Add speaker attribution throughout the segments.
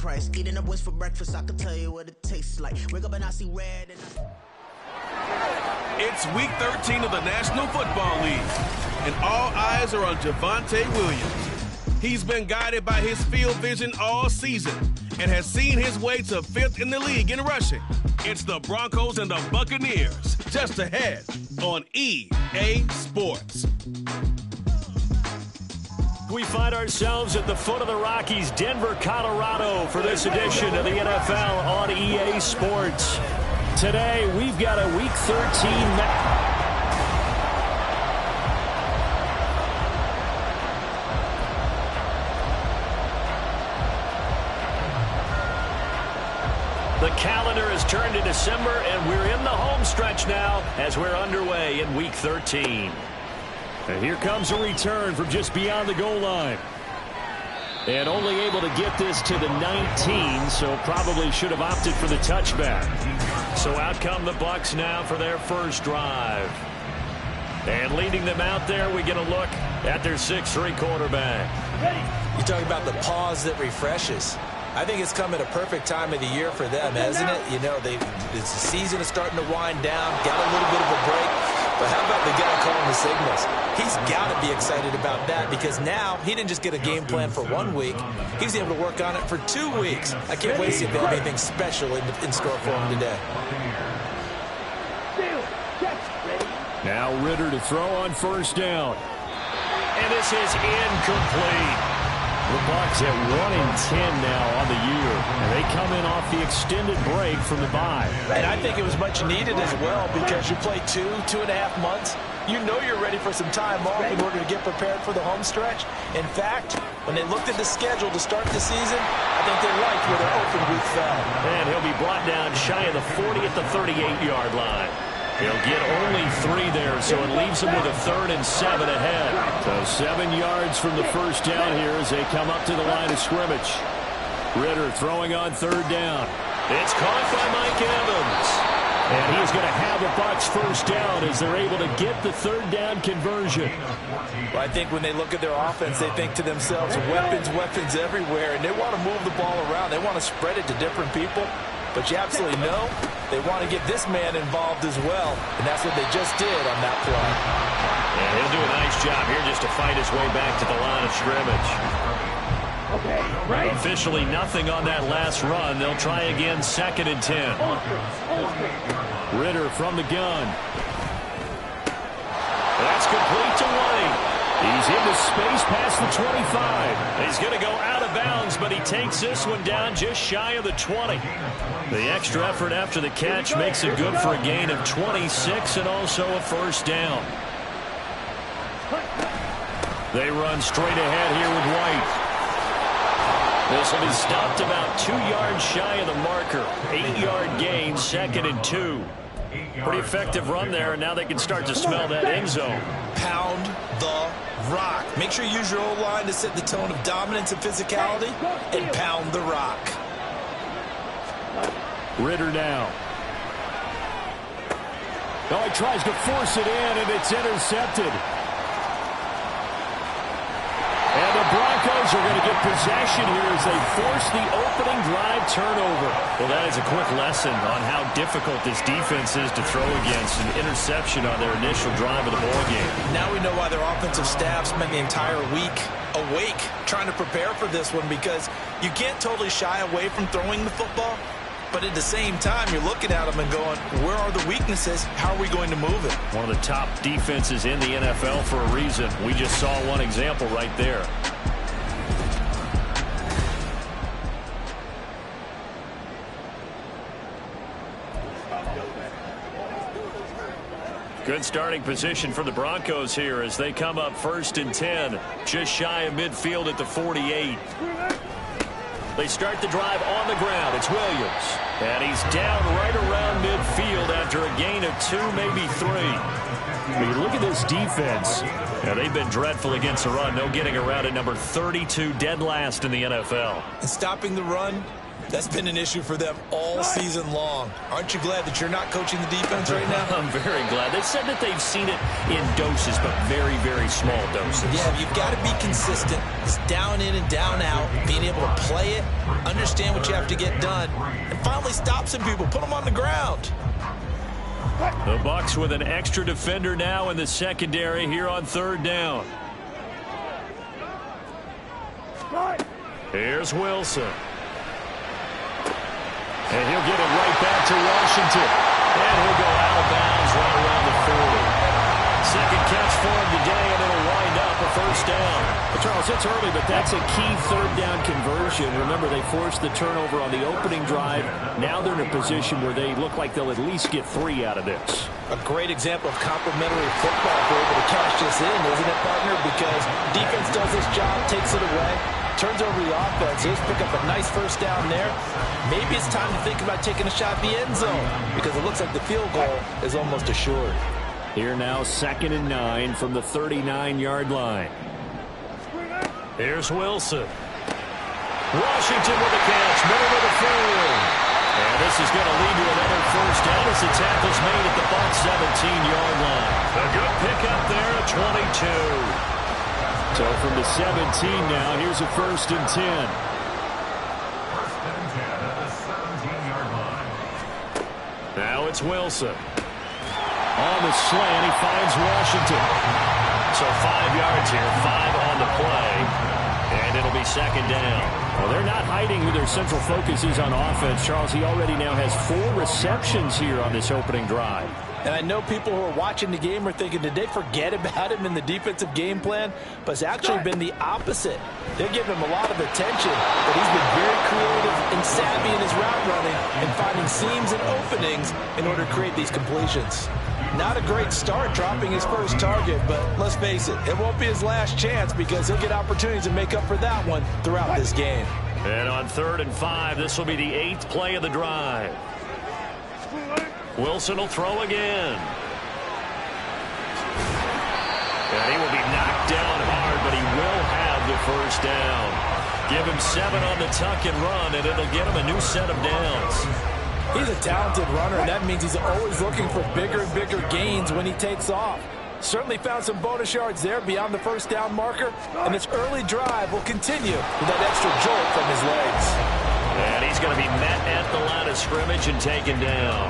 Speaker 1: price. Eating up wings for breakfast, I can tell you what it tastes like. Wake up and I see red and
Speaker 2: It's week 13 of the National Football League, and all eyes are on Javonte Williams. He's been guided by his field vision all season and has seen his way to 5th in the league in rushing. It's the Broncos and the Buccaneers, just ahead on EA Sports.
Speaker 3: We find ourselves at the foot of the Rockies, Denver, Colorado, for this edition of the NFL on EA Sports. Today, we've got a Week 13 match. The calendar has turned to December, and we're in the home stretch now as we're underway in Week 13. And here comes a return from just beyond the goal line. And only able to get this to the 19, so probably should have opted for the touchback. So out come the Bucs now for their first drive. And leading them out there, we get a look at their 6'3" quarterback.
Speaker 4: You talk about the pause that refreshes. I think it's come at a perfect time of the year for them, hasn't it? You know, the season is starting to wind down, got a little bit of a break. But how about the guy calling the signals? He's got to be excited about that because now he didn't just get a game plan for 1 week. He's able to work on it for 2 weeks. I can't wait to see if they have anything special in store for him today.
Speaker 3: Now Ritter to throw on first down. And this is incomplete. The Bucs at 1-10 now on the year, and they come in off the extended break from the bye.
Speaker 4: And I think it was much needed as well because you play 2.5 months. You know you're ready for some time off in order to get prepared for the home stretch. In fact, when they looked at the schedule to start the season, I think they liked where their open week fell.
Speaker 3: And he'll be brought down shy of the 40 at the 38-yard line. He'll get only 3 there, so it leaves him with a 3rd and 7 ahead. So 7 yards from the first down here as they come up to the line of scrimmage. Ritter throwing on 3rd down. It's caught by Mike Evans. And he's going to have the Bucs first down as they're able to get the 3rd down conversion.
Speaker 4: Well, I think when they look at their offense, they think to themselves, weapons everywhere, and they want to move the ball around. They want to spread it to different people. But you absolutely know they want to get this man involved as well, and that's what they just did on that play.
Speaker 3: And he'll do a nice job here just to fight his way back to the line of scrimmage.
Speaker 5: Okay, right.
Speaker 3: Officially nothing on that last run. They'll try again 2nd and 10. Ritter from the gun. That's complete to White. He's into space past the 25. He's going to go out of bounds, but he takes this one down just shy of the 20. The extra effort after the catch makes it good for a gain of 26 and also a first down. They run straight ahead here with White. This will be stopped about 2 yards shy of the marker. 8-yard gain, 2nd and 2. Pretty effective run there, and now they can start to smell that end zone.
Speaker 4: Pound the rock. Make sure you use your O-line to set the tone of dominance and physicality, and pound the rock.
Speaker 3: Ritter now. Oh, he tries to force it in, and it's intercepted. And the Broncos are going to get possession here as they force the opening drive turnover. Well, that is a quick lesson on how difficult this defense is to throw against. An interception on their initial drive of the ballgame.
Speaker 4: Now we know why their offensive staff spent the entire week awake trying to prepare for this one, because you can't totally shy away from throwing the football. But at the same time, you're looking at them and going, where are the weaknesses? How are we going to move it?
Speaker 3: One of the top defenses in the NFL for a reason. We just saw one example right there. Good starting position for the Broncos here as they come up 1st and 10, just shy of midfield at the 48. They start the drive on the ground. It's Williams. And he's down right around midfield after a gain of 2, maybe 3. When you look at this defense, they've been dreadful against the run. No getting around at number 32, dead last in the NFL.
Speaker 4: And stopping the run That's been an issue for them all season long. Aren't you glad that you're not coaching the defense right now?
Speaker 3: I'm very glad. They said that they've seen it in doses, but very, very small doses.
Speaker 4: Yeah, you've got to be consistent. It's down in and down out, being able to play it, understand what you have to get done, and finally stop some people, put them on the ground.
Speaker 3: The Bucs with an extra defender now in the secondary here on third down. Here's Wilson. And he'll get it right back to Washington. And he'll go out of bounds right around the 40. Second catch for him today, and it'll wind up a first down.
Speaker 6: Well, Charles, it's early, but that's a key third down conversion. Remember, they forced the turnover on the opening drive. Now they're in a position where they look like they'll at least get 3 out of this.
Speaker 4: A great example of complementary football if we're able to cash this in, isn't it, partner? Because defense does this job, takes it away, turns over the offense. Just pick up a nice first down there. Maybe it's time to think about taking a shot at the end zone because it looks like the field goal is almost assured.
Speaker 3: Here now, 2nd and 9 from the 39-yard line. Here's Wilson. Washington with a catch, middle of the field. And this is going to lead to another first down as the tackle's made at the Bucs 17-yard line. A good pickup there at 22. So from the 17 now, here's a 1st and 10. Now it's Wilson. On the slant, he finds Washington. So 5 yards here, 5 on the play. And it'll be 2nd down. Well, they're not hiding who their central focus is on offense. Charles, he already now has 4 receptions here on this opening drive.
Speaker 4: And I know people who are watching the game are thinking, did they forget about him in the defensive game plan? But it's actually been the opposite. They're giving him a lot of attention, but he's been very creative and savvy in his route running and finding seams and openings in order to create these completions. Not a great start dropping his first target, but let's face it, it won't be his last chance because he'll get opportunities to make up for that one throughout this game.
Speaker 3: And on 3rd and 5, this will be the 8th play of the drive. Wilson will throw again. And he will be knocked down hard, but he will have the first down. Give him 7 on the tuck and run, and it'll get him a new set of downs.
Speaker 4: He's a talented runner, and that means he's always looking for bigger and bigger gains when he takes off. Certainly found some bonus yards there beyond the first down marker, and this early drive will continue with that extra jolt from his legs.
Speaker 3: And he's going to be met at the line of scrimmage and taken down.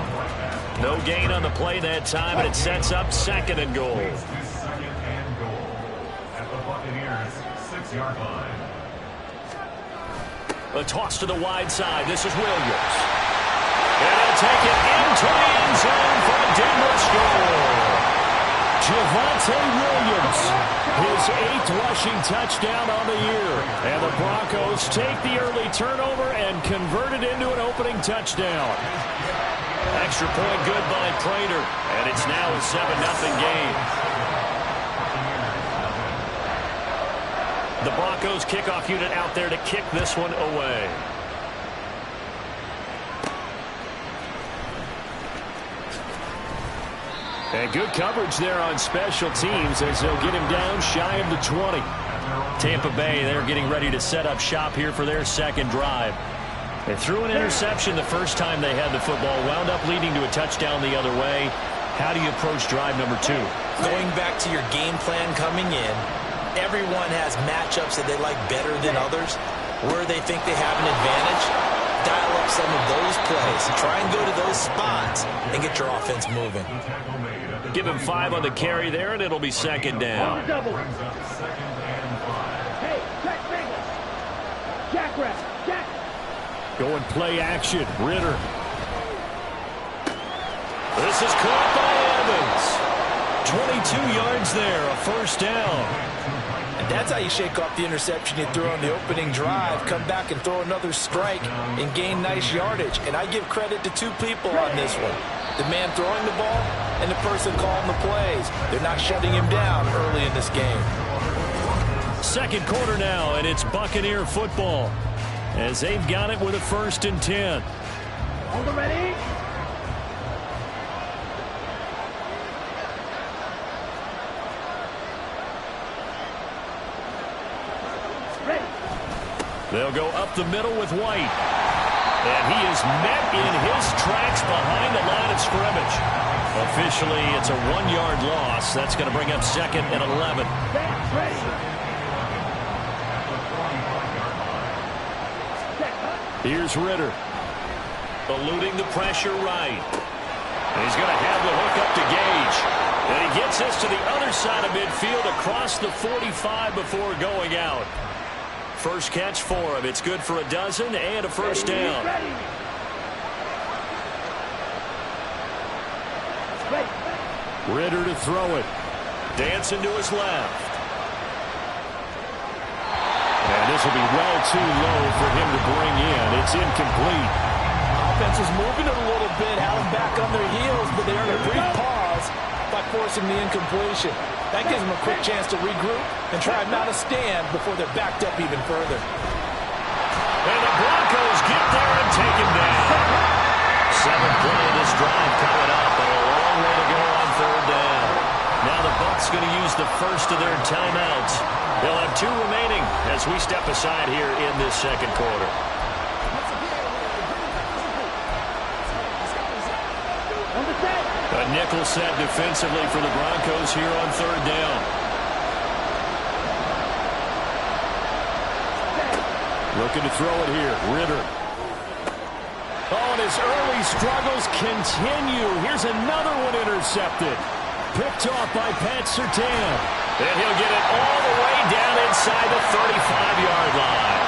Speaker 3: No gain on the play that time, and it sets up 2nd and goal. A toss to the wide side. This is Williams. And he'll take it into the end zone for a Denver score. Javonte Williams, his 8th rushing touchdown on the year. And the Broncos take the early turnover and convert it into an opening touchdown. Extra point good by Prater, and it's now a 7-0 game. The Broncos kickoff unit out there to kick this one away. And good coverage there on special teams as they'll get him down shy of the 20. Tampa Bay, they're getting ready to set up shop here for their 2nd drive. They threw an interception the first time they had the football, wound up leading to a touchdown the other way. How do you approach drive number 2?
Speaker 4: Going back to your game plan coming in, everyone has matchups that they like better than others. Where they think they have an advantage, dial up some of those plays. Try and go to those spots and get your offense moving.
Speaker 3: Give him 5 on the carry there, and it'll be 2nd down.
Speaker 5: Hey, Jack rep. Jack.
Speaker 3: Going play action. Ritter. This is caught by Evans. 22 yards there, a first down.
Speaker 4: And that's how you shake off the interception you threw on the opening drive. Come back and throw another strike and gain nice yardage. And I give credit to 2 people on this one. The man throwing the ball and the person calling the plays. They're not shutting him down early in this game.
Speaker 3: 2nd quarter now, and it's Buccaneer football as they've got it with a 1st and 10.
Speaker 5: Hold them ready.
Speaker 3: They'll go up the middle with White. And he is met in his tracks behind the line of scrimmage. Officially, it's a 1-yard loss. That's going to bring up 2nd and 11. Here's Ritter. Eluding the pressure right. And he's going to have the hook up to Gage. And he gets this to the other side of midfield across the 45 before going out. First catch for him. It's good for a dozen and a first down. Ritter to throw it. Dancing to his left. And this will be well too low for him to bring in. It's incomplete.
Speaker 4: Offense is moving it a little bit, having back on their heels, but they earn a brief pause by forcing the incompletion. That gives them a quick chance to regroup and try and mount a stand before they're backed up even further.
Speaker 3: And the Broncos get there and take him down. 7th play of this drive coming up, and a long way to go on 3rd down. Now the Bucs going to use the first of their timeouts. They'll have 2 remaining as we step aside here in this 2nd quarter. A nickel set defensively for the Broncos here on 3rd down. Looking to throw it here. Ritter. Oh, and his early struggles continue. Here's another one intercepted. Picked off by Pat Surtain. And he'll get it all the way down inside the 35-yard line.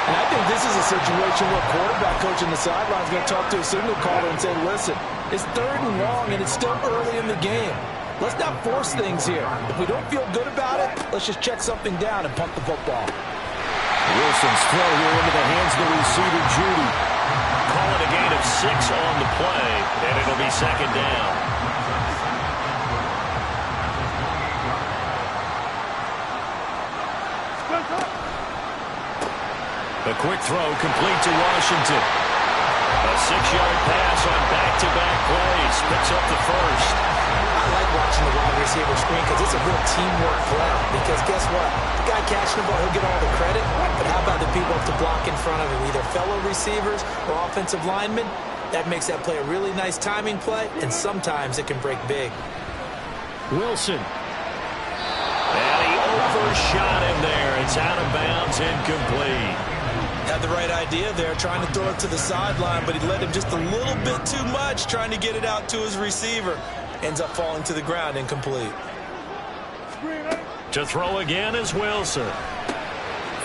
Speaker 4: And I think this is a situation where quarterback coach on the sideline is going to talk to a signal caller and say, listen, it's 3rd and long, and it's still early in the game. Let's not force things here. If we don't feel good about it, let's just check something down and punt the football.
Speaker 3: Wilson's throw here into the hands of the receiver, Judy. Call it a gain of 6 on the play, and it'll be 2nd down. A quick throw complete to Washington. A 6-yard pass on back-to-back plays. Picks up the first.
Speaker 4: I like watching the wide receiver screen because it's a real teamwork play. Because guess what? The guy catching the ball, he'll get all the credit. But how about the people up to block in front of him? Either fellow receivers or offensive linemen. That makes that play a really nice timing play. And sometimes it can break big.
Speaker 3: Wilson. And he overshot him there. It's out of bounds, incomplete.
Speaker 4: Had the right idea there, trying to throw it to the sideline, but he led him just a little bit too much, trying to get it out to his receiver. Ends up falling to the ground, incomplete.
Speaker 3: To throw again is Wilson.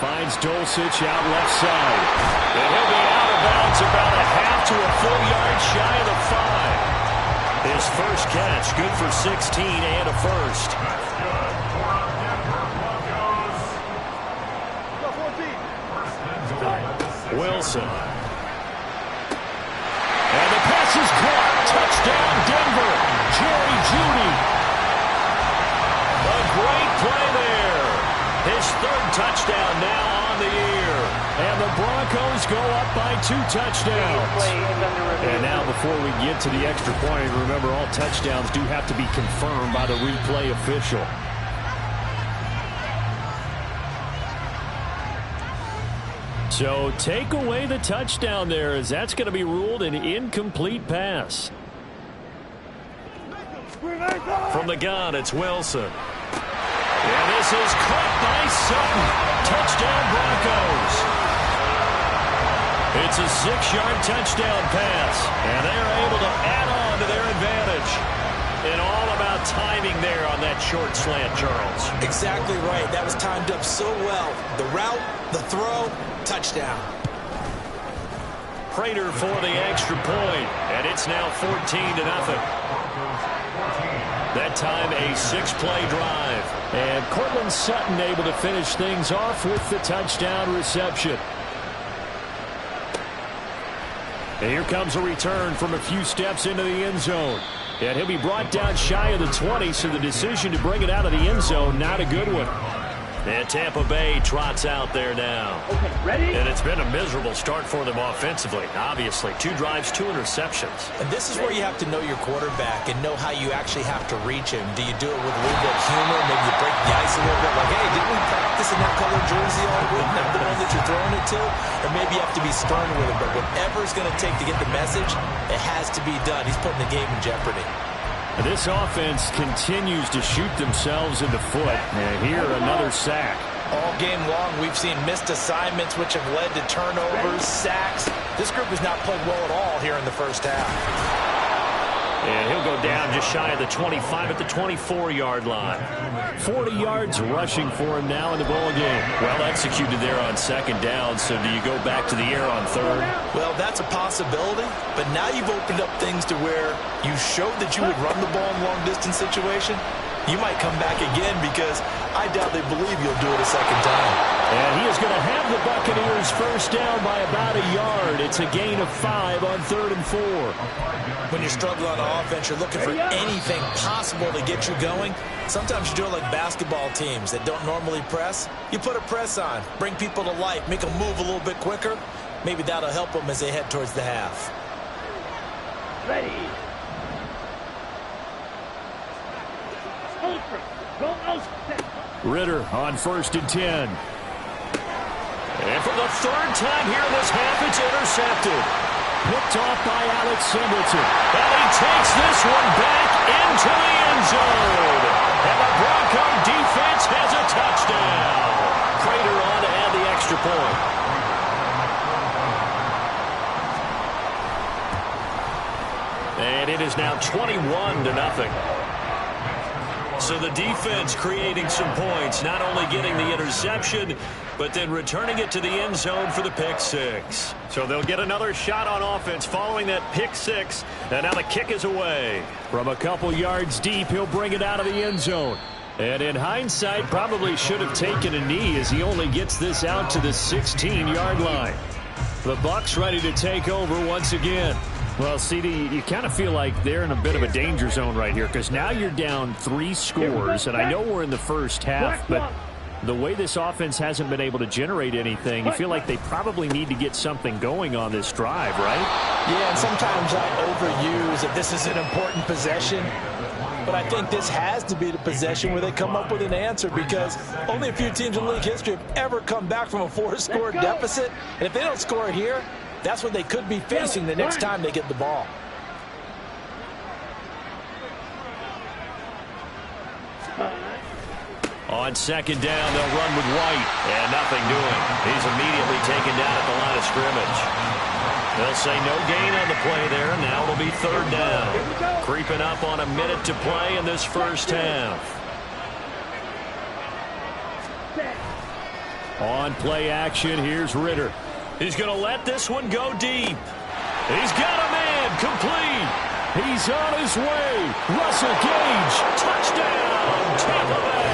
Speaker 3: Finds Dulcich out left side. And he'll be out of bounds about a half to a full yard shy of the 5. His first catch, good for 16 and a first. Wilson. And the pass is caught. Touchdown, Denver. Jerry Jeudy. A great play there. His 3rd touchdown now on the year. And the Broncos go up by 2 touchdowns. And now before we get to the extra point, remember all touchdowns do have to be confirmed by the replay official. So take away the touchdown there, as that's going to be ruled an incomplete pass. From the gun, it's Wilson. And this is caught by Sutton. Touchdown, Broncos. It's a 6-yard touchdown pass, and they're able to add on to their advantage. And all about timing there on that short slant, Charles.
Speaker 4: Exactly right. That was timed up so well. The route, the throw, touchdown.
Speaker 3: Prater for the extra point, and it's now 14-0. That time a 6-play drive. And Cortland Sutton able to finish things off with the touchdown reception. And here comes a return from a few steps into the end zone. And he'll be brought down shy of the 20, so the decision to bring it out of the end zone, not a good one. And Tampa Bay trots out there now.
Speaker 5: Okay, ready?
Speaker 3: And it's been a miserable start for them offensively. Obviously, 2 drives, 2 interceptions.
Speaker 4: And this is where you have to know your quarterback and know how you actually have to reach him. Do you do it with a little bit of humor? Maybe you break the ice a little bit. Like, hey, didn't we practice in that colored jersey all week? Not the one that you're throwing it to? Or maybe you have to be stern with him. But whatever it's going to take to get the message, it has to be done. He's putting the game in jeopardy.
Speaker 6: This offense continues to shoot themselves in the foot. And here, another sack.
Speaker 4: All game long, we've seen missed assignments, which have led to turnovers, sacks. This group has not played well at all here in the first half.
Speaker 3: And he'll go down just shy of the 25 at the 24-yard line.
Speaker 6: 40 yards rushing for him now in the ball game.
Speaker 3: Well executed there on second down, so do you go back to the air on third?
Speaker 4: Well, that's a possibility, but now you've opened up things to where you showed that you would run the ball in long-distance situation. You might come back again because I doubt they believe you'll do it a second time.
Speaker 6: And he is going to have the Buccaneers first down by about a yard. It's a gain of 5 on 3rd and 4.
Speaker 4: When you struggle on offense, you're looking for anything possible to get you going. Sometimes you do it like basketball teams that don't normally press. You put a press on, bring people to life, make them move a little bit quicker. Maybe that'll help them as they head towards the half.
Speaker 5: Ready.
Speaker 6: Ritter on 1st and 10.
Speaker 3: And for the 3rd time here in this half, it's intercepted.
Speaker 6: Picked off by Alex Singleton.
Speaker 3: And he takes this one back into the end zone. And the Bronco defense has a touchdown. Prater on to add the extra point. And it is now 21-0. So the defense creating some points, not only getting the interception, but then returning it to the end zone for the pick six. So they'll get another shot on offense following that pick six, and now the kick is away.
Speaker 6: From a couple yards deep, he'll bring it out of the end zone. And in hindsight, probably should have taken a knee as he only gets this out to the 16-yard line. The Bucs ready to take over once again. Well, CD, you kind of feel like they're in a bit of a danger zone right here because now you're down 3 scores, and I know we're in the first half, but the way this offense hasn't been able to generate anything, you feel like they probably need to get something going on this drive, right?
Speaker 4: Yeah, and sometimes I overuse that this is an important possession, but I think this has to be the possession where they come up with an answer because only a few teams in league history have ever come back from a 4-score deficit, and if they don't score here, that's what they could be facing the next time they get the ball.
Speaker 3: On second down, they'll run with White. And nothing doing. He's immediately taken down at the line of scrimmage. They'll say no gain on the play there. Now it'll be 3rd down. Creeping up on a minute to play in this first half.
Speaker 6: On play action, here's Ritter.
Speaker 3: He's going to let this one go deep. He's got a man complete.
Speaker 6: He's on his way. Russell Gage.
Speaker 3: Touchdown, Tampa Bay.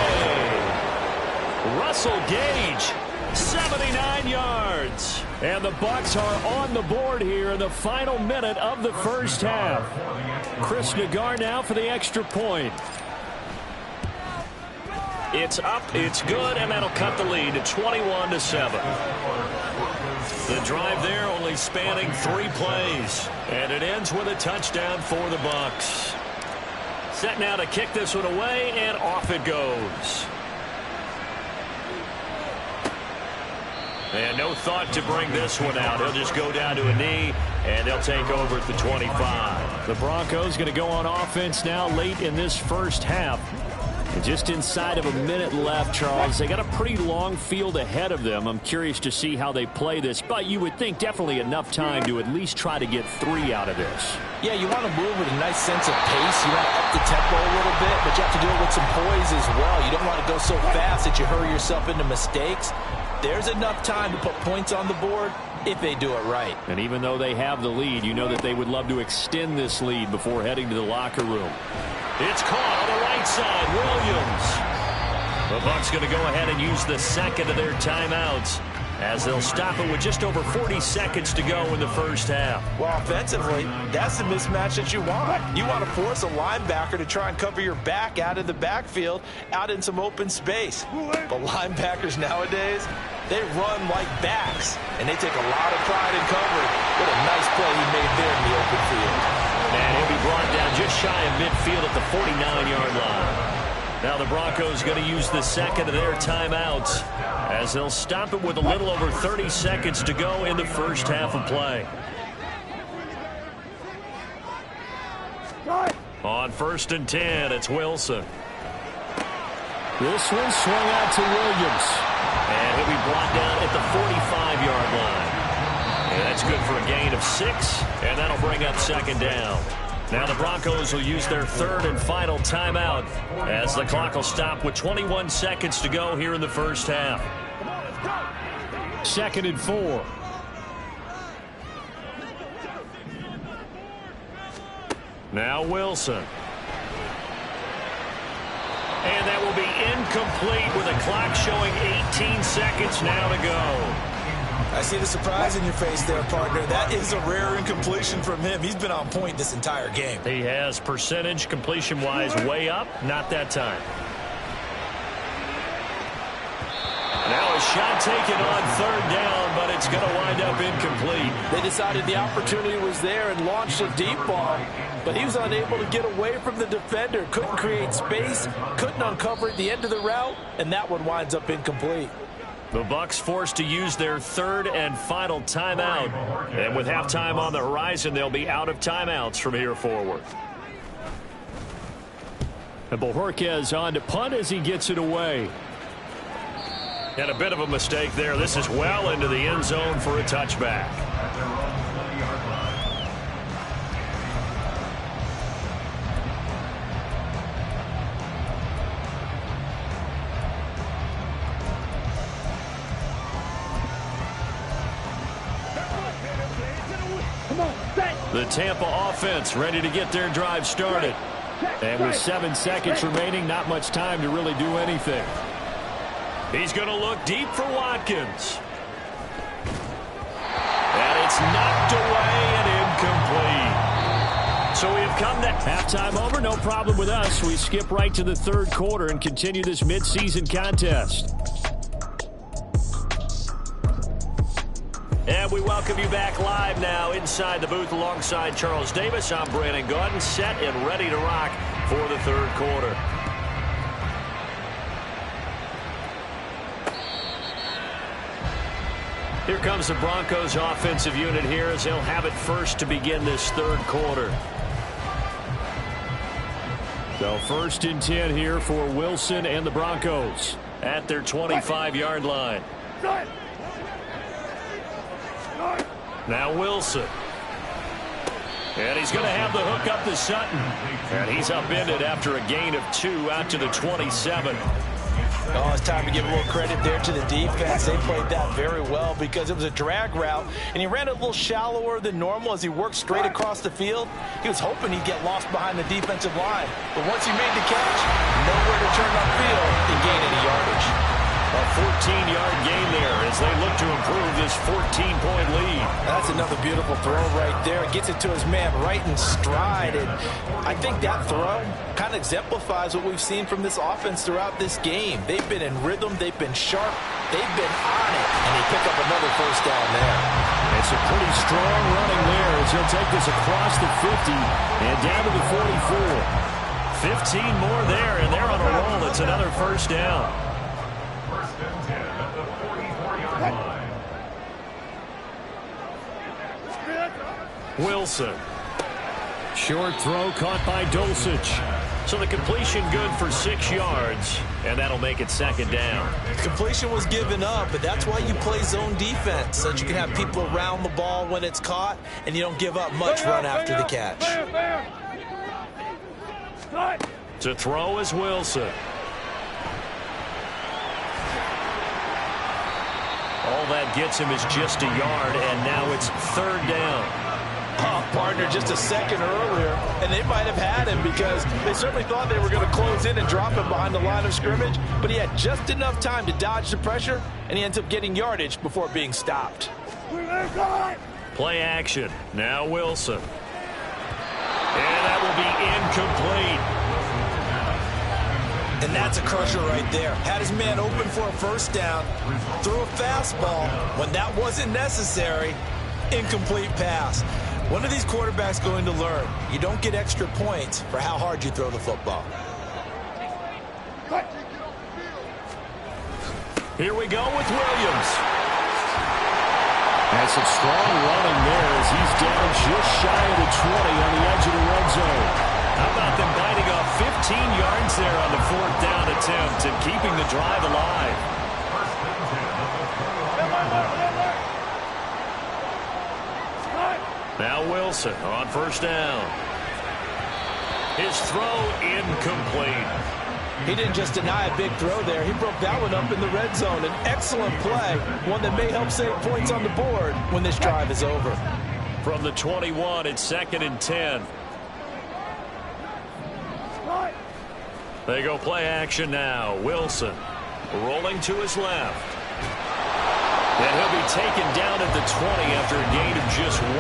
Speaker 3: Russell Gage, 79 yards.
Speaker 6: And the Bucs are on the board here in the final minute of the first half. Chris Nagar now for the extra point.
Speaker 3: It's up, it's good, and that'll cut the lead to 21-7. The drive there only spanning 3 plays, and it ends with a touchdown for the Bucs. Set now to kick this one away, and off it goes. And no thought to bring this one out. He'll just go down to a knee, and they'll take over at the 25.
Speaker 6: The Broncos going to go on offense now late in this first half. And just inside of a minute left, Charles. They got a pretty long field ahead of them. I'm curious to see how they play this, but you would think definitely enough time to at least try to get 3 out of this.
Speaker 4: Yeah, you want to move with a nice sense of pace. You want to up the tempo a little bit, but you have to do it with some poise as well. You don't want to go so fast that you hurry yourself into mistakes. There's enough time to put points on the board if they do it right.
Speaker 6: And even though they have the lead, you know that they would love to extend this lead before heading to the locker room.
Speaker 3: It's caught on the right side, Williams. The Bucs going to go ahead and use the second of their timeouts. as they'll stop it with just over 40 seconds to go in the first half.
Speaker 4: Well, offensively, that's the mismatch that you want. You want to force a linebacker to try and cover your back out of the backfield, out in some open space. But linebackers nowadays, they run like backs, and they take a lot of pride in covering. What a nice play he made there in the open field.
Speaker 3: And he'll be brought down just shy of midfield at the 49-yard line. Now the Broncos going to use the second of their timeouts as they'll stop it with a little over 30 seconds to go in the first half of play. On 1st and 10, it's Wilson.
Speaker 6: This one swung out to Williams.
Speaker 3: And he'll be brought down at the 45-yard line. And that's good for a gain of 6, and that'll bring up 2nd down. Now the Broncos will use their 3rd and final timeout as the clock will stop with 21 seconds to go here in the first half.
Speaker 6: 2nd and 4.
Speaker 3: Now Wilson. And that will be incomplete with a clock showing 18 seconds now to go.
Speaker 4: I see the surprise in your face there, partner. That is a rare incompletion from him. He's been on point this entire game.
Speaker 3: He has percentage completion-wise way up. Not that time. Now a shot taken on 3rd down, but it's going to wind up incomplete.
Speaker 4: They decided the opportunity was there and launched a deep ball, but he was unable to get away from the defender. Couldn't create space, couldn't uncover at the end of the route, and that one winds up incomplete.
Speaker 3: The Bucs forced to use their 3rd and final timeout. And with halftime on the horizon, they'll be out of timeouts from here forward.
Speaker 6: And Bojorquez on to punt as he gets it away.
Speaker 3: And a bit of a mistake there. This is well into the end zone for a touchback. The Tampa offense ready to get their drive started.
Speaker 6: And with 7 seconds remaining, not much time to really do anything.
Speaker 3: He's going to look deep for Watkins. And it's knocked away and incomplete. So we have come to
Speaker 6: halftime over. No problem with us. We skip right to the 3rd quarter and continue this midseason contest.
Speaker 3: And we welcome you back live now inside the booth alongside Charles Davis. I'm Brandon Gaudin, set and ready to rock for the 3rd quarter. Here comes the Broncos offensive unit here as they'll have it first to begin this 3rd quarter.
Speaker 6: So 1st and 10 here for Wilson and the Broncos
Speaker 3: at their 25-yard line. Now Wilson. And he's going to have the hook up to Sutton. And he's upended after a gain of 2 out to the 27.
Speaker 4: Oh, it's time to give a little credit there to the defense. They played that very well because it was a drag route, and he ran a little shallower than normal as he worked straight across the field. He was hoping he'd get lost behind the defensive line. But once he made the catch, nowhere to turn upfield and gain any yardage.
Speaker 3: A 14-yard gain there as they look to improve this 14-point lead.
Speaker 4: That's another beautiful throw right there. It gets it to his man right in stride. And I think that throw kind of exemplifies what we've seen from this offense throughout this game. They've been in rhythm. They've been sharp. They've been on it. And they pick up another 1st down there.
Speaker 6: It's a pretty strong running there as he'll take this across the 50 and down to the 44.
Speaker 3: 15 more there, and they're on a roll. It's another 1st down. Wilson.
Speaker 6: Short throw caught by Dulcich.
Speaker 3: So the completion good for 6 yards, and that'll make it 2nd down.
Speaker 4: Completion was given up, but that's why you play zone defense, so that you can have people around the ball when it's caught, and you don't give up much run after the catch.
Speaker 3: To throw is Wilson. All that gets him is just a yard, and now it's 3rd down.
Speaker 4: Oh, partner, there just a second earlier, and they might have had him because they certainly thought they were going to close in and drop him behind the line of scrimmage, but he had just enough time to dodge the pressure, and he ends up getting yardage before being stopped.
Speaker 3: Play action. Now Wilson. And that will be incomplete.
Speaker 4: And that's a crusher right there. Had his man open for a first down, threw a fastball when that wasn't necessary. Incomplete pass. When are these quarterbacks going to learn? You don't get extra points for how hard you throw the football.
Speaker 3: Here we go with Williams.
Speaker 6: That's some strong running there as he's down just shy of the 20 on the edge of the red zone.
Speaker 3: How about them biting off 15 yards there on the fourth down attempt and keeping the drive alive? Now Wilson on first down. His throw incomplete.
Speaker 4: He didn't just deny a big throw there. He broke that one up in the red zone. An excellent play, one that may help save points on the board when this drive is over.
Speaker 3: From the 21, it's 2nd and 10. They go play action now. Wilson rolling to his left. And he'll be taken down at the 20 after a gain of just 1.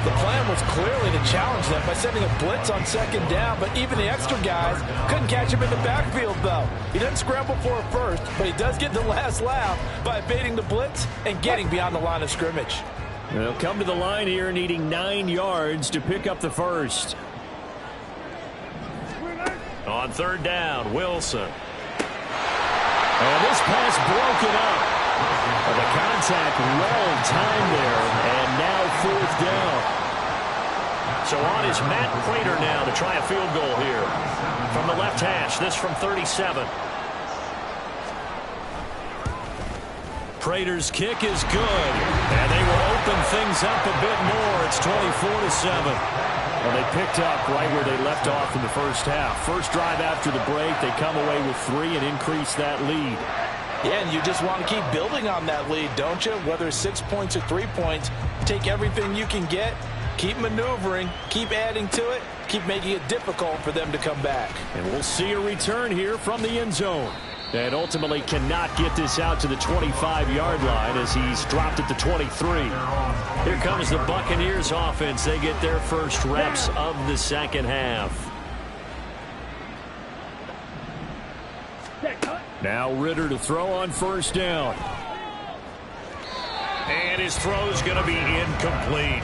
Speaker 4: The plan was clearly to challenge them by sending a blitz on second down, but even the extra guys couldn't catch him in the backfield, though. He doesn't scramble for a first, but he does get the last laugh by evading the blitz and getting beyond the line of scrimmage.
Speaker 6: They'll come to the line here needing 9 yards to pick up the first.
Speaker 3: On third down, Wilson.
Speaker 6: And this pass broken up. The contact well timed there, and now fourth down.
Speaker 3: So on is Matt Prater now to try a field goal here. From the left hash, this from 37.
Speaker 6: Prater's kick is good, and they will open things up a bit more. It's 24-7. Well, they picked up right where they left off in the first half. First drive after the break, they come away with 3 and increase that lead.
Speaker 4: Yeah, and you just want to keep building on that lead, don't you? Whether it's 6 points or 3 points, take everything you can get, keep maneuvering, keep adding to it, keep making it difficult for them to come back.
Speaker 6: And we'll see a return here from the end zone. And ultimately cannot get this out to the 25-yard line as he's dropped at the 23.
Speaker 3: Here comes the Buccaneers offense. They get their first reps of the second half.
Speaker 6: Now Ritter to throw on first down.
Speaker 3: And his throw's going to be incomplete.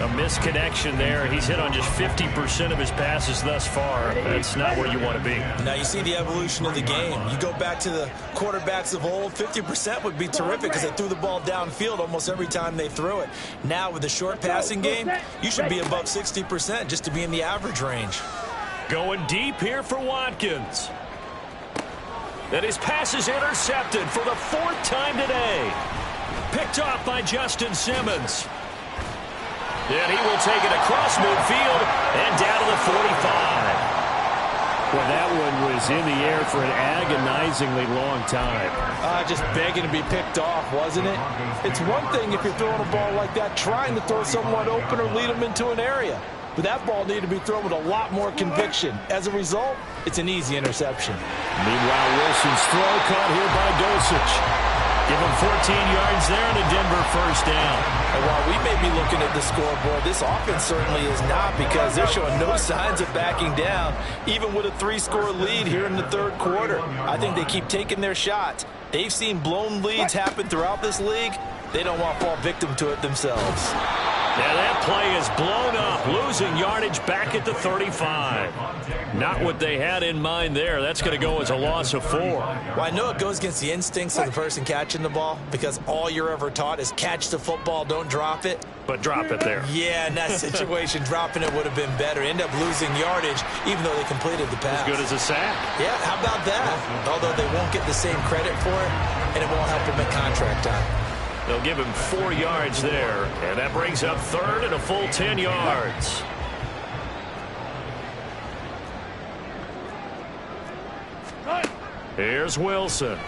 Speaker 3: A misconnection there. He's hit on just 50% of his passes thus far. That's not where you want to be.
Speaker 4: Now you see the evolution of the game. You go back to the quarterbacks of old, 50% would be terrific because they threw the ball downfield almost every time they threw it. Now with the short passing game, you should be above 60% just to be in the average range.
Speaker 3: Going deep here for Watkins. And his pass is intercepted for the 4th time today. Picked off by Justin Simmons. And he will take it across midfield and down to the 45.
Speaker 6: Well, that one was in the air for an agonizingly long time.
Speaker 4: Just begging to be picked off, wasn't it? It's one thing if you're throwing a ball like that, trying to throw someone open or lead them into an area. But that ball needed to be thrown with a lot more conviction. As a result, it's an easy interception.
Speaker 6: Meanwhile, Wilson's throw caught here by Dosich.
Speaker 3: Give him 14 yards there and a Denver first down.
Speaker 4: And while we may be looking at the scoreboard, this offense certainly is not because they're showing no signs of backing down, even with a 3-score lead here in the third quarter. I think they keep taking their shots. They've seen blown leads happen throughout this league. They don't want to fall victim to it themselves.
Speaker 3: Yeah, that play is blown up, losing yardage back at the 35. Not what they had in mind there. That's going to go as a loss of 4.
Speaker 4: Well, I know it goes against the instincts of the person catching the ball because all you're ever taught is catch the football, don't drop it.
Speaker 3: But drop it there.
Speaker 4: Yeah, in that situation, dropping it would have been better. End up losing yardage even though they completed the pass.
Speaker 3: As good as a sack.
Speaker 4: Yeah, how about that? Although they won't get the same credit for it, and it won't help them at contract time.
Speaker 3: They'll give him 4 yards there, and that brings up third and a full 10 yards. Here's Wilson.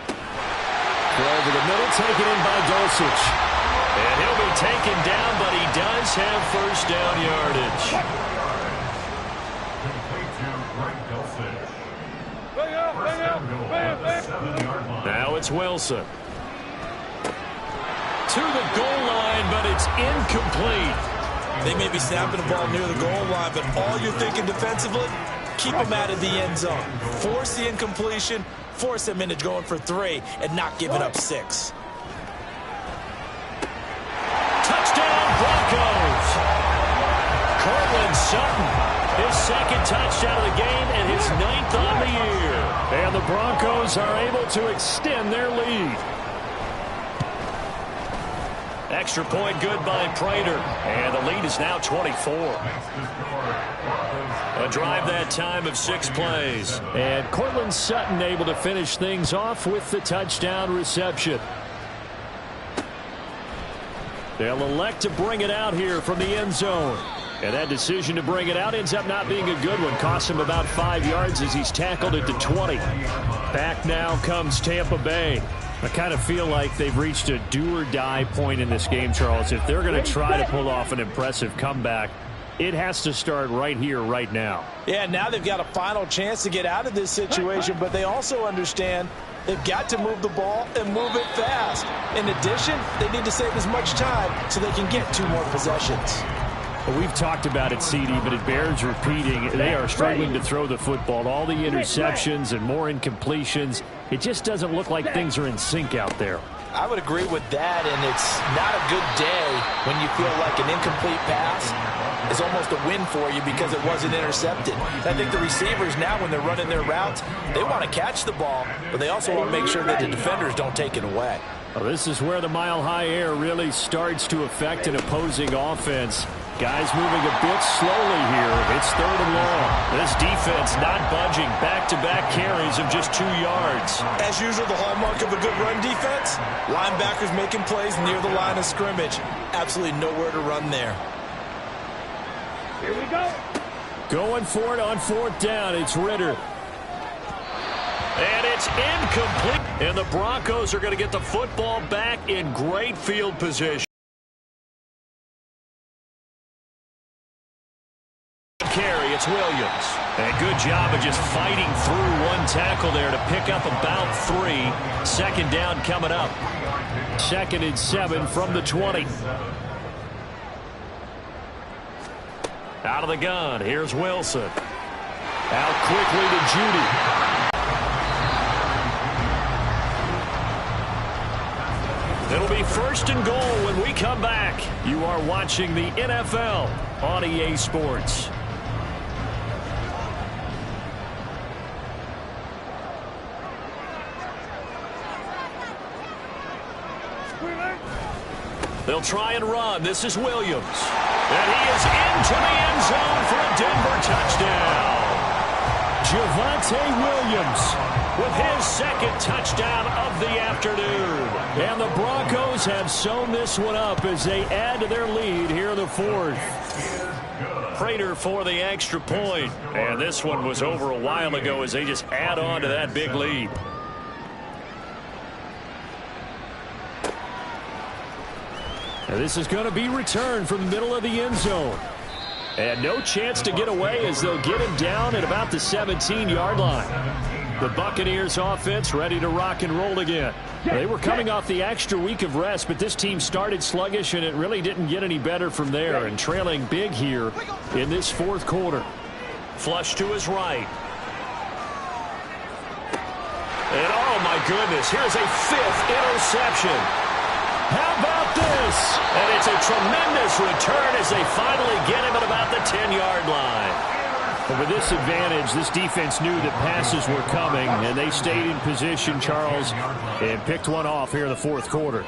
Speaker 6: Throw over the middle, taken in by Dosich.
Speaker 3: And he'll be taken down, but he does
Speaker 6: Browns have first down yardage. Now it's Wilson. To the goal line, but it's incomplete.
Speaker 4: They may be snapping the ball near the goal line, but all you're thinking defensively, keep them out of the end zone. Force the incompletion, force them into going for 3, and not giving up 6.
Speaker 6: Touchdown, Broncos. Cortland Sutton, his second touchdown of the game and his 9th on the year. And the Broncos are able to extend their lead. Extra point good by Prater. And the lead is now 24. A drive that time of 6 plays. And Cortland Sutton able to finish things off with the touchdown reception. They'll elect to bring it out here from the end zone. And that decision to bring it out ends up not being a good one. Costs him about 5 yards as he's tackled at the 20. Back now comes Tampa Bay. I kind of feel like they've reached a do-or-die point in this game, Charles. If they're going to try to pull off an impressive comeback, it has to start right here, right now.
Speaker 4: Yeah, now they've got a final chance to get out of this situation, but they also understand they've got to move the ball and move it fast. In addition, they need to save as much time so they can get 2 more possessions.
Speaker 6: Well, we've talked about it, CD, but it bears repeating. They are struggling to throw the football. All the interceptions and more incompletions. It just doesn't look like things are in sync out there.
Speaker 4: I would agree with that, and it's not a good day when you feel like an incomplete pass is almost a win for you because it wasn't intercepted. I think the receivers now, when they're running their routes, they want to catch the ball, but they also want to make sure that the defenders don't take it away.
Speaker 6: Well, this is where the mile-high air really starts to affect an opposing offense. Guys moving a bit slowly here. It's 3rd and long. This defense not budging. Back-to-back carries of just 2 yards.
Speaker 4: As usual, the hallmark of a good run defense, linebackers making plays near the line of scrimmage. Absolutely nowhere to run there.
Speaker 5: Here we go.
Speaker 6: Going for it on 4th down. It's Ritter. And it's incomplete. And the Broncos are going to get the football back in great field position. Carry, it's Williams. And good job of just fighting through one tackle there to pick up about 3. 2nd down coming up. 2nd and 7 from the 20. Out of the gun, here's Wilson. Out quickly to Judy. It'll be 1st and goal when we come back. You are watching the NFL on EA Sports. They'll try and run. This is Williams. And he is into the end zone for a Denver touchdown. Javonte Williams with his 2nd touchdown of the afternoon. And the Broncos have sewn this one up as they add to their lead here in the 4th. Prater for the extra point. And this one was over a while ago as they just add on to that big lead. Now this is going to be returned from the middle of the end zone. And no chance to get away as they'll get him down at about the 17-yard line. The Buccaneers offense ready to rock and roll again. They were coming off the extra week of rest, but this team started sluggish, and it really didn't get any better from there, and trailing big here in this 4th quarter. Flush to his right. And oh my goodness, here's a 5th interception. How about this? And it's a tremendous return as they finally get him at about the 10-yard line. But with this advantage, this defense knew that passes were coming, and they stayed in position, Charles, and picked one off here in the 4th quarter.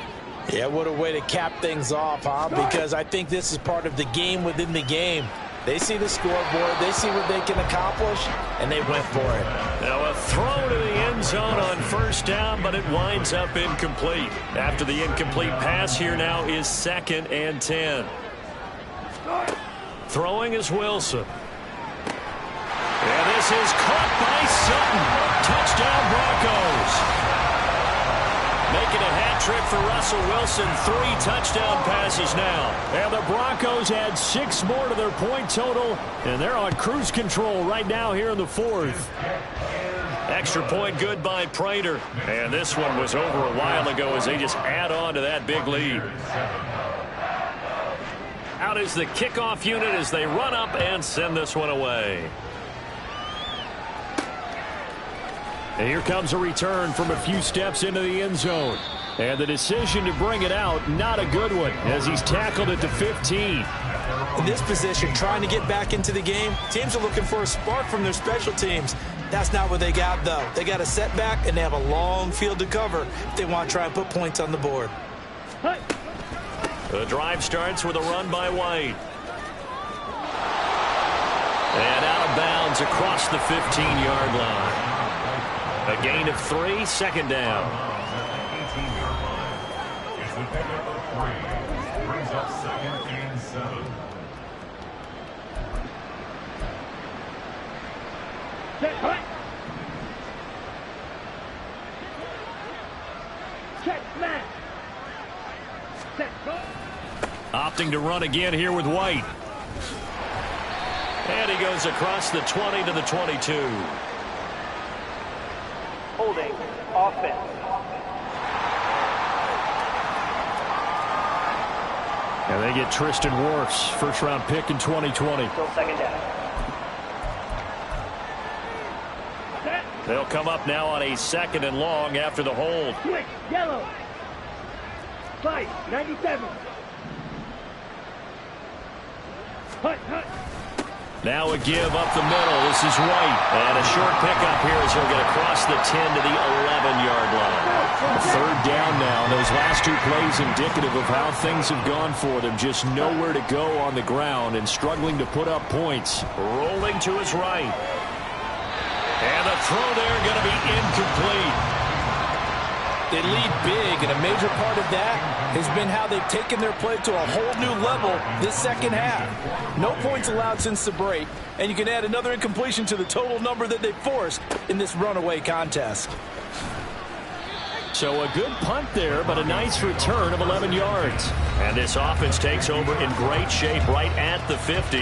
Speaker 4: Yeah, what a way to cap things off, huh? Because I think this is part of the game within the game. They see the scoreboard, they see what they can accomplish, and they went for it.
Speaker 6: Now a throw to the end zone on 1st down, but it winds up incomplete. After the incomplete pass, here now is 2nd and 10. Throwing is Wilson. And this is caught by Sutton. Touchdown Broncos. Making it happen.
Speaker 3: trick for Russell Wilson. 3 touchdown passes now.
Speaker 6: And the Broncos add 6 more to their point total, and they're on cruise control right now here in the 4th.
Speaker 3: Extra point good by Prater. And this one was over a while ago as they just add on to that big lead. Out is the kickoff unit as they run up and send this one away. And here comes a return from a few steps into the end zone. And the decision to bring it out, not a good one, as he's tackled at the 15.
Speaker 4: In this position, trying to get back into the game, teams are looking for a spark from their special teams. That's not what they got, though. They got a setback, and they have a long field to cover if they want to try and put points on the board.
Speaker 3: The drive starts with a run by White. And out of bounds across the 15-yard line. A gain of 3, second down.
Speaker 7: Brings up 2nd and 7.
Speaker 5: Set, right. Check, smash. Set, go.
Speaker 3: Opting to run again here with White. And he goes across the 20 to the 22.
Speaker 5: Holding, offense.
Speaker 6: And they get Tristan Wirfs, first-round pick in 2020.
Speaker 5: Still second down.
Speaker 3: They'll come up now on a 2nd and long after the hold.
Speaker 5: Switch, yellow. Fight, 97. Hut, hut.
Speaker 3: Now a give up the middle. This is White. And a short pickup here as he'll get across the 10 to the 11-yard line.
Speaker 6: Third down now. Those last 2 plays indicative of how things have gone for them. Just nowhere to go on the ground and struggling to put up points.
Speaker 3: Rolling to his right. And the throw there going to be incomplete.
Speaker 4: They lead big, and a major part of that has been how they've taken their play to a whole new level this second half. No points allowed since the break, and you can add another incompletion to the total number that they forced in this runaway contest.
Speaker 6: So a good punt there, but a nice return of 11 yards.
Speaker 3: And this offense takes over in great shape right at the 50.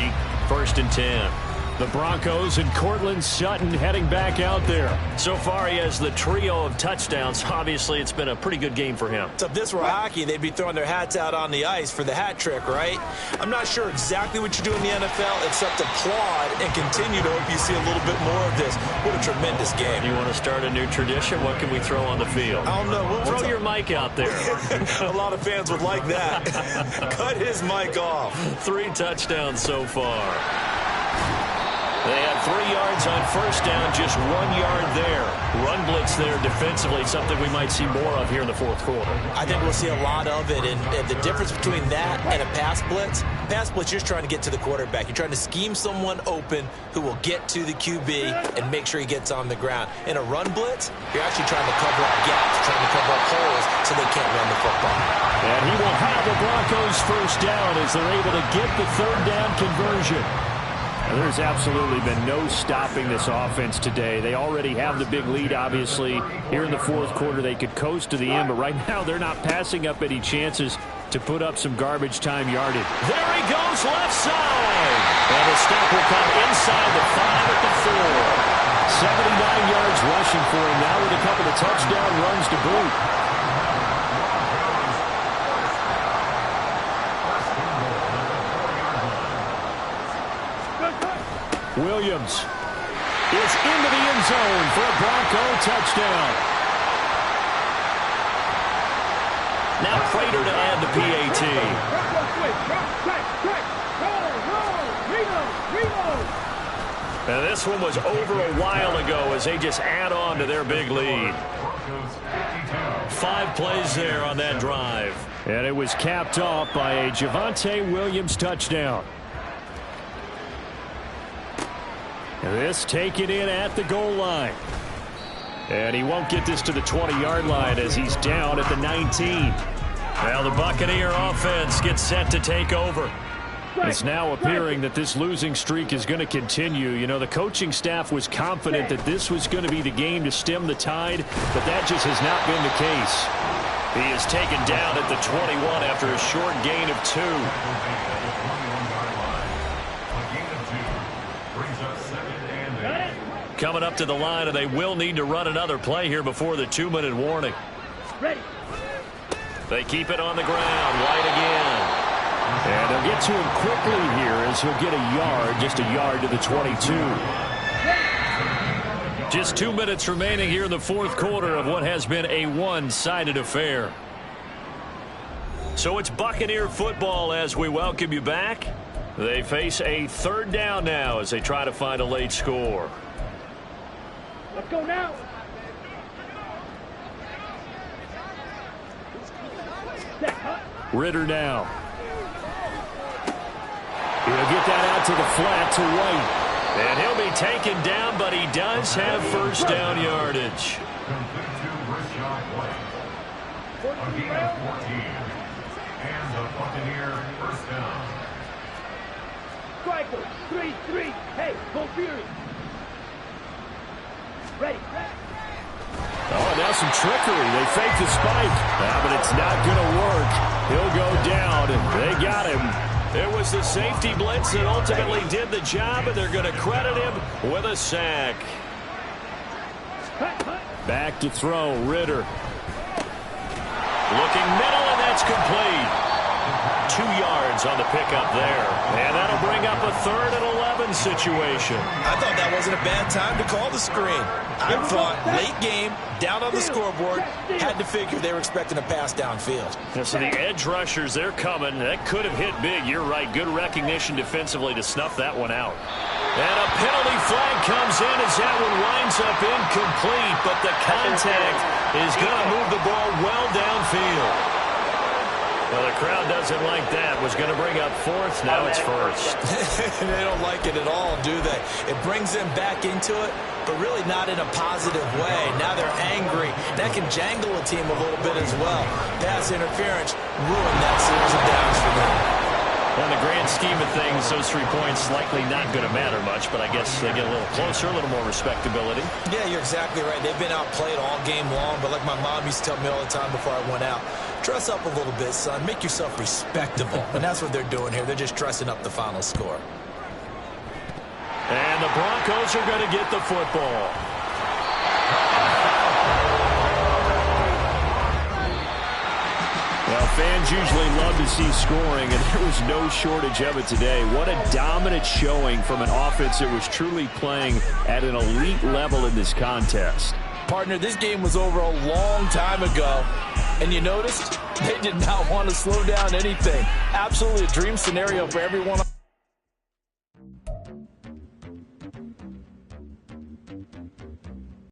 Speaker 3: 1st and 10.
Speaker 6: The Broncos and Cortland Sutton heading back out there.
Speaker 3: So far, he has the trio of touchdowns. Obviously, it's been a pretty good game for him.
Speaker 4: So if this were hockey, they'd be throwing their hats out on the ice for the hat trick, right? I'm not sure exactly what you do in the NFL, except applaud and continue to hope you see a little bit more of this. What a tremendous game.
Speaker 3: You want to start a new tradition? What can we throw on the field?
Speaker 4: I don't know.
Speaker 3: Throw your mic out there.
Speaker 4: A lot of fans would like that. Cut his mic off.
Speaker 3: 3 touchdowns so far. They had 3 yards on first down, just 1 yard there. Run blitz there defensively, something we might see more of here in the 4th quarter.
Speaker 4: I think we'll see a lot of it, and the difference between that and a pass blitz, you're just trying to get to the quarterback. You're trying to scheme someone open who will get to the QB and make sure he gets on the ground. In a run blitz, you're actually trying to cover up gaps, trying to cover up holes so they can't run the football.
Speaker 6: And he will have the Broncos first down as they're able to get the 3rd down conversion. There's absolutely been no stopping this offense today. They already have the big lead, obviously. Here in the 4th quarter, they could coast to the end, but right now they're not passing up any chances to put up some garbage time yardage.
Speaker 3: There he goes, left side. And the stop will come inside the 5 at the 4.
Speaker 6: 79 yards rushing for him now with a couple of touchdown runs to boot. Williams is into the end zone for a Bronco touchdown.
Speaker 3: Now Prater to add the PAT. And this one was over a while ago as they just add on to their big lead. 5 plays there on that drive.
Speaker 6: And it was capped off by a Javonte Williams touchdown. This taken in at the goal line. And he won't get this to the 20-yard line as he's down at the 19.
Speaker 3: Well, the Buccaneer offense gets set to take over.
Speaker 6: It's now appearing that this losing streak is going to continue. You know, the coaching staff was confident that this was going to be the game to stem the tide, but that just has not been the case.
Speaker 3: He is taken down at the 21 after a short gain of 2. Coming up to the line, and they will need to run another play here before the 2-minute warning.
Speaker 5: Ready.
Speaker 3: They keep it on the ground. White again.
Speaker 6: And they'll get to him quickly here as he'll get a yard, just a yard to the 22.
Speaker 3: Just 2 minutes remaining here in the fourth quarter of what has been a one-sided affair. So it's Buccaneer football as we welcome you back. They face a third down now as they try to find a late score.
Speaker 5: Let's go now.
Speaker 6: Ritter now. He'll get that out to the flat to White.
Speaker 3: And he'll be taken down, but he does have first down yardage.
Speaker 7: Complete to Rashad White. A gain of 14. And the Buccaneer first down.
Speaker 5: Striker. 3-3. Hey, go Fury. Ready.
Speaker 6: Oh, now some trickery. They fake the spike. But it's not going to work. He'll go down. They got him.
Speaker 3: It was the safety blitz that ultimately did the job, and they're going to credit him with a sack.
Speaker 6: Back to throw, Ritter.
Speaker 3: Looking middle, and that's complete. 2 yards on the pickup there. And that'll bring up a 3rd and 11 situation.
Speaker 4: I thought that wasn't a bad time to call the screen. I thought late game, down on the scoreboard, had to figure they were expecting a pass downfield.
Speaker 3: So the edge rushers, they're coming. That could have hit big. You're right. Good recognition defensively to snuff that one out. And a penalty flag comes in as that one winds up incomplete, but the contact is going to move the ball well downfield. Well, the crowd doesn't like that. Was going to bring up 4th. Now it's 1st.
Speaker 4: They don't like it at all, do they? It brings them back into it, but really not in a positive way. Now they're angry. That can jangle a team a little bit as well. Pass interference ruined that series of downs for them.
Speaker 3: In the grand scheme of things, those 3 points likely not going to matter much, but I guess they get a little closer, a little more respectability.
Speaker 4: Yeah, you're exactly right. They've been outplayed all game long, but like my mom used to tell me all the time before I went out, dress up a little bit, son. Make yourself respectable. And that's what they're doing here. They're just dressing up the final score.
Speaker 3: And the Broncos are going to get the football.
Speaker 6: Well, fans usually love to see scoring, and there was no shortage of it today. What a dominant showing from an offense that was truly playing at an elite level in this contest.
Speaker 4: Partner, this game was over a long time ago, and you noticed they did not want to slow down anything. Absolutely a dream scenario for everyone.